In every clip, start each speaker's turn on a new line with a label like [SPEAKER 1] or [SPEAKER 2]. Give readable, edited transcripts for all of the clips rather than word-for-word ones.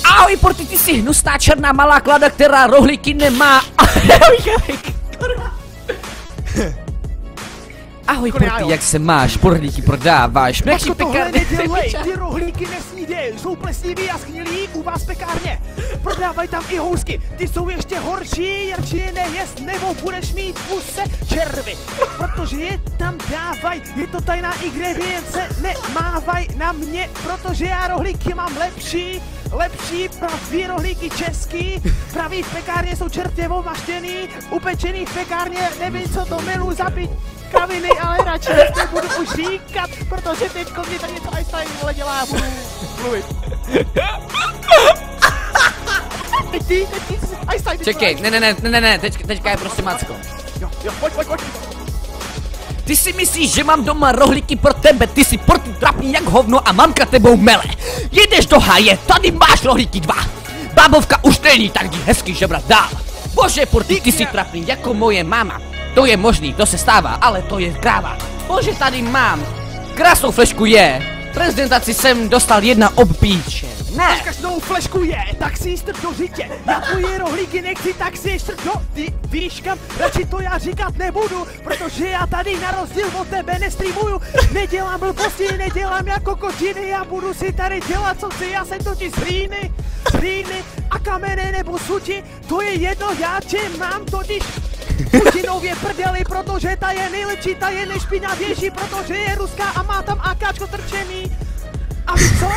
[SPEAKER 1] Ahoj, Porty, ty jsi hnusná černá malá klada, která rohlíky nemá. Ahoj, Porty, jak se máš? Rohlíky prodáváš?
[SPEAKER 2] Mačko, tohle nedělej, ty rohlíky nesnídej, jsou plesnivý a schnilý u vás v pekárně. Prodávají tam i housky, ty jsou ještě horší, radši je nejest, nebo budeš mít v puse červy. Protože je tam dávaj, je to tajná ingredience, nemávaj na mě, protože já rohlíky mám lepší, pravý rohlíky český, pravý v pekárně jsou čertěvo maštěný, upečený v pekárně, nevím co to milu zabít. Kraviny, ale radši nebudu už říkat, protože teďko mě tady něco Einstein dělá a budu mluvit. Teď Einstein.
[SPEAKER 1] Čekej, ne, teďka je prostě Macko.
[SPEAKER 2] Jo, pojď.
[SPEAKER 1] Ty si myslíš, že mám doma rohlíky pro tebe, ty si Porty trapný jak hovno a mamka tebou mele. Jedeš do háje, tady máš rohlíky 2. Bábovka už není tak jdi hezky žebrat dál. Bože, Porty, ty si trapný jako moje máma. To je možný, to se stává, ale to je kráva. Bože, tady mám. Krásnou flešku je. Prezentaci jsem dostal 1 obpíče. Ne.
[SPEAKER 2] Až každou flešku je, tak si ji strč do řitě. Já tvoje rohlíky nechci, tak si ji strč do... Ty víš kam, radši to já říkat nebudu, protože já tady na rozdíl od tebe nestreamuju. Nedělám blbosti, nedělám jako kotiny, já budu si tady dělat, co chci, já jsem totiž z hlíny a kamene nebo suti, to je jedno, já tě mám totiž Putinově prdeli, protože ta je nejlepší, ta je nejšpinavější, protože je ruská a má tam AKčko trčený. A víš co?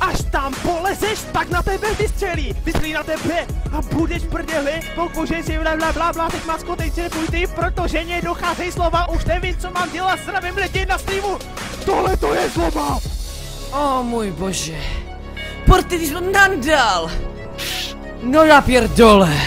[SPEAKER 2] Až tam polezeš, tak na tebe vystřelí na tebe a budeš prdeli, pokud si blablabla, teď Macko, teď si nepůj ty, protože mě docházejí slova, už nevím, co mám dělat, zdravím lidi na streamu, tohle to je slova.
[SPEAKER 1] O můj bože. Porty, ty jsi to nandal. No napierdole.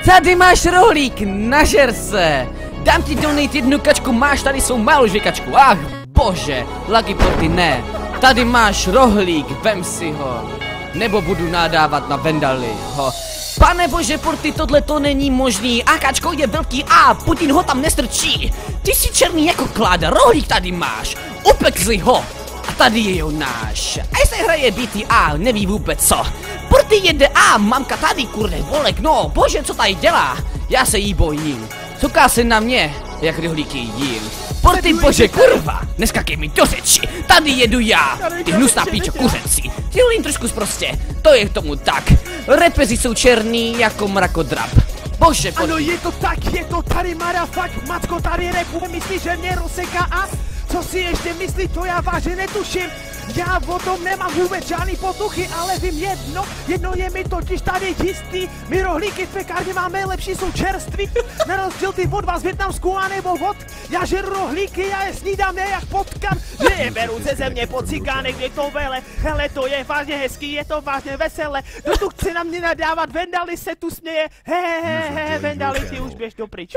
[SPEAKER 1] Tady máš rohlík, nažer se. Dám ti donate 1 kačku, máš, tady jsou málo žvikačku, ach bože. Lucky Porty, ne. Tady máš rohlík, vem si ho. Nebo budu nadávat na Vendaly, ho. Pane bože, Porty, tohle to není možný. AKčko je velký A, Putin ho tam nestrčí. Ty jsi černý jako kláda, rohlík tady máš. Upekli ho. A tady je náš. A se hraje BTA, neví vůbec co. Porty jede A, mamka tady, kurde, volek, no, bože, co tady dělá? Já se jí bojím. Cuká se na mě, jak rohlíky jím. Porty, bože, kurva, neskakej mi do řeči, tady jedu já, ty hnusná píčo kuřecí. Ty jim trošku sprostě, to je k tomu tak. Repeři jsou černý jako mrakodrap. Bože, Porty.
[SPEAKER 2] Ano, je to tak, je to tady marafak, Macko tady repu, myslí, že mě rozseká a co si ještě myslí, to já vážně netuším. Já o tom nemám vůbec žádný potuchy, ale vím jedno je mi totiž tady jistý. My rohlíky v pekárně máme lepší, jsou čerství. Na rozdíl ty od vás Vietnamsku a nebo od. Já žeru rohlíky, já je snídám ne jak potkám. Že je beru ze země pod cikánek, kde to vele. Hele, to je vážně hezký, je to vážně veselé. Kdo tu chce na mě nadávat, Vendaly se tu směje. Vendaly, ty už běž do pryč.